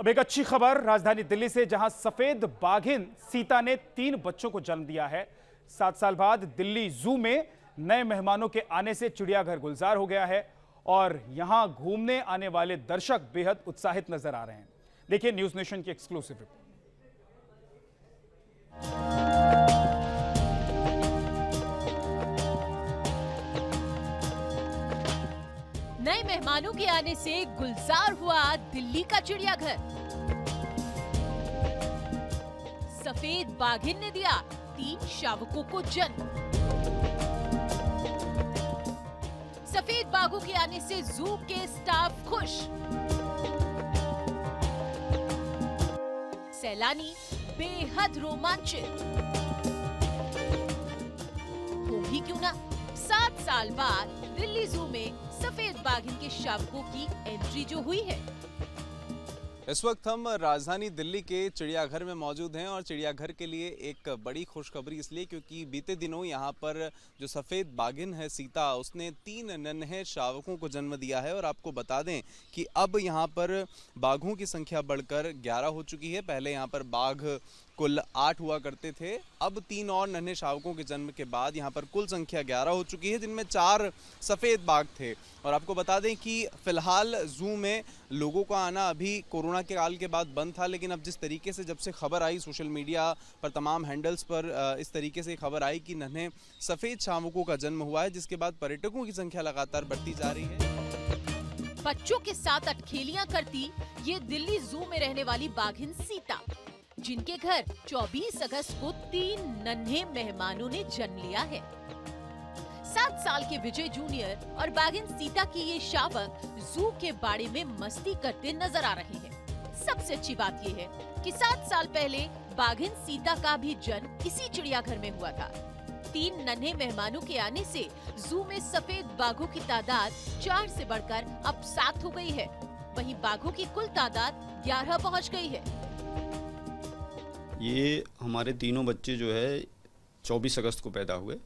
अब एक अच्छी खबर राजधानी दिल्ली से, जहां सफेद बाघिन सीता ने 3 बच्चों को जन्म दिया है। 7 साल बाद दिल्ली जू में नए मेहमानों के आने से चिड़ियाघर गुलजार हो गया है और यहां घूमने आने वाले दर्शक बेहद उत्साहित नजर आ रहे हैं। देखिए न्यूज नेशन की एक्सक्लूसिव रिपोर्ट। नए मेहमानों के आने से गुलजार हुआ दिल्ली का चिड़ियाघर। सफेद बाघिन ने दिया 3 शावकों को जन्म। सफेद बाघों के आने से जू के स्टाफ खुश। सैलानी बेहद रोमांचित। हो भी क्यों ना, 7 साल बाद दिल्ली जू में सफेद बाघिन के शावकों की एंट्री जो हुई है। इस वक्त हम राजधानी दिल्ली के चिड़ियाघर में मौजूद हैं और चिड़ियाघर के लिए एक बड़ी खुशखबरी इसलिए क्योंकि बीते दिनों यहाँ पर जो सफ़ेद बाघिन है सीता, उसने 3 नन्हे शावकों को जन्म दिया है। और आपको बता दें कि अब यहाँ पर बाघों की संख्या बढ़कर 11 हो चुकी है। पहले यहाँ पर बाघ कुल 8 हुआ करते थे, अब 3 और नन्हे शावकों के जन्म के बाद यहाँ पर कुल संख्या 11 हो चुकी है, जिनमें 4 सफ़ेद बाघ थे। और आपको बता दें कि फिलहाल जू में लोगों का आना अभी कोरोना के काल के बाद बंद था, लेकिन अब जिस तरीके से जब से खबर आई सोशल मीडिया पर तमाम हैंडल्स पर इस तरीके से खबर आई कि नन्हे सफ़ेद शावकों का जन्म हुआ है, जिसके बाद पर्यटकों की संख्या लगातार बढ़ती जा रही है। बच्चों के साथ अटखेलियां करती ये दिल्ली जू में रहने वाली बाघिन सीता, जिनके घर 24 अगस्त को 3 नन्हे मेहमानों ने जन्म लिया है। 7 साल के विजय जूनियर और बाघिन सीता की ये शावक जू के बाड़े में मस्ती करते नजर आ रहे हैं। सबसे अच्छी बात ये है कि 7 साल पहले बाघिन सीता का भी जन्म इसी चिड़ियाघर में हुआ था। 3 नन्हे मेहमानों के आने से जू में सफेद बाघों की तादाद 4 से बढ़कर अब 7 हो गई है। वहीं बाघों की कुल तादाद 11 पहुंच गई है। ये हमारे तीनों बच्चे जो है 24 अगस्त को पैदा हुए।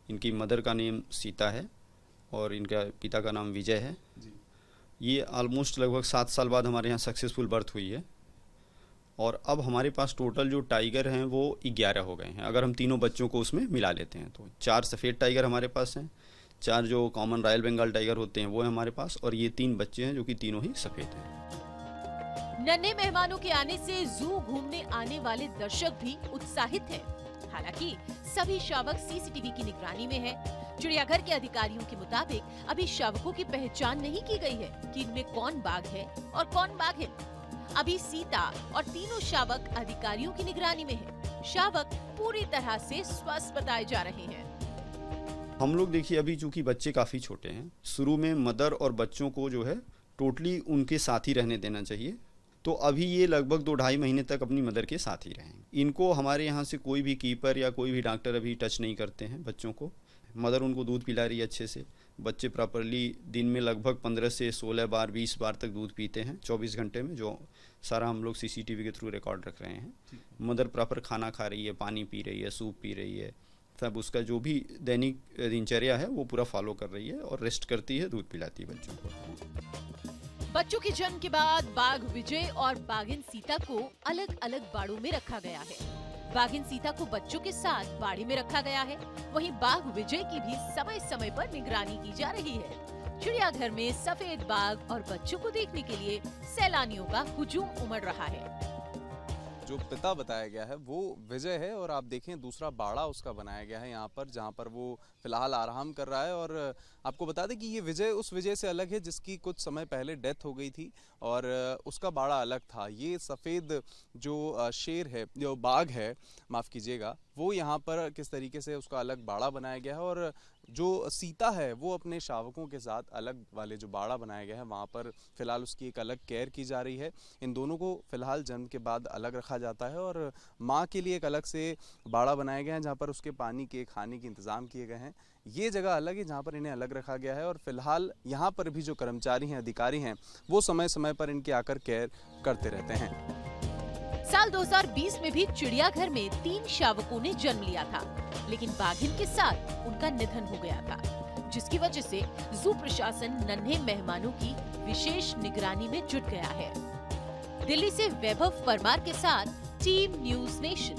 इनकी मदर का नेम सीता है और इनका पिता का नाम विजय है। ये ऑलमोस्ट लगभग 7 साल बाद हमारे यहाँ सक्सेसफुल बर्थ हुई है। और अब हमारे पास टोटल जो टाइगर हैं वो 11 हो गए हैं, अगर हम तीनों बच्चों को उसमें मिला लेते हैं तो। 4 सफ़ेद टाइगर हमारे पास हैं, 4 जो कॉमन रॉयल बंगाल टाइगर होते हैं वो है हमारे पास, और ये 3 बच्चे हैं जो कि तीनों ही सफ़ेद हैं। नन्हे मेहमानों के आने से जू घूमने आने वाले दर्शक भी उत्साहित हैं। हालांकि सभी शावक सीसीटीवी की निगरानी में है। चिड़ियाघर के अधिकारियों के मुताबिक अभी शावकों की पहचान नहीं की गई है कि इनमें कौन बाघ है और कौन बाघिन। अभी सीता और तीनों शावक अधिकारियों की निगरानी में है। शावक पूरी तरह से स्वस्थ बताए जा रहे हैं। हम लोग देखिए अभी चूंकि बच्चे काफ़ी छोटे हैं, शुरू में मदर और बच्चों को जो है टोटली उनके साथ ही रहने देना चाहिए। तो अभी ये लगभग 2-2.5 महीने तक अपनी मदर के साथ ही रहेंगे। इनको हमारे यहाँ से कोई भी कीपर या कोई भी डॉक्टर अभी टच नहीं करते हैं बच्चों को। मदर उनको दूध पिला रही है अच्छे से। बच्चे प्रॉपरली दिन में लगभग 15 से 16 बार 20 बार तक दूध पीते हैं 24 घंटे में, जो सारा हम लोग सीसीटीवी के थ्रू रिकॉर्ड रख रहे हैं। मदर प्रॉपर खाना खा रही है, पानी पी रही है, सूप पी रही है, सब उसका जो भी दैनिक दिनचर्या है वो पूरा फॉलो कर रही है और रेस्ट करती है, दूध पिलाती है बच्चों को। बच्चों के जन्म के बाद बाघ विजय और बाघिन सीता को अलग अलग बाड़ों में रखा गया है। बाघिन सीता को बच्चों के साथ बाड़े में रखा गया है, वहीं बाघ विजय की भी समय समय पर निगरानी की जा रही है। चिड़ियाघर में सफेद बाघ और बच्चों को देखने के लिए सैलानियों का हुजूम उमड़ रहा है। जो पिता बताया गया है वो विजय है और आप देखें दूसरा बाड़ा उसका बनाया गया है यहाँ पर, जहाँ पर वो फिलहाल आराम कर रहा है। और आपको बता दें कि ये विजय उस विजय से अलग है जिसकी कुछ समय पहले डेथ हो गई थी और उसका बाड़ा अलग था। ये सफ़ेद जो शेर है, जो बाघ है, माफ़ कीजिएगा, वो यहाँ पर किस तरीके से उसका अलग बाड़ा बनाया गया है। और जो सीता है वो अपने शावकों के साथ अलग वाले जो बाड़ा बनाया गया है वहाँ पर फिलहाल उसकी एक अलग केयर की जा रही है। इन दोनों को फिलहाल जन्म के बाद अलग रखा जाता है और माँ के लिए एक अलग से बाड़ा बनाया गया है जहाँ पर उसके पानी के, खाने के इंतज़ाम किए गए हैं। ये जगह अलग है जहाँ पर इन्हें अलग रखा गया है और फिलहाल यहाँ पर भी जो कर्मचारी हैं, अधिकारी हैं, वो समय समय पर इनके आकर केयर करते रहते हैं। साल 2020 में भी चिड़ियाघर में 3 शावकों ने जन्म लिया था, लेकिन बाघिन के साथ उनका निधन हो गया था, जिसकी वजह से जू प्रशासन नन्हे मेहमानों की विशेष निगरानी में जुट गया है। दिल्ली से वैभव परमार के साथ टीम न्यूज़ नेशन।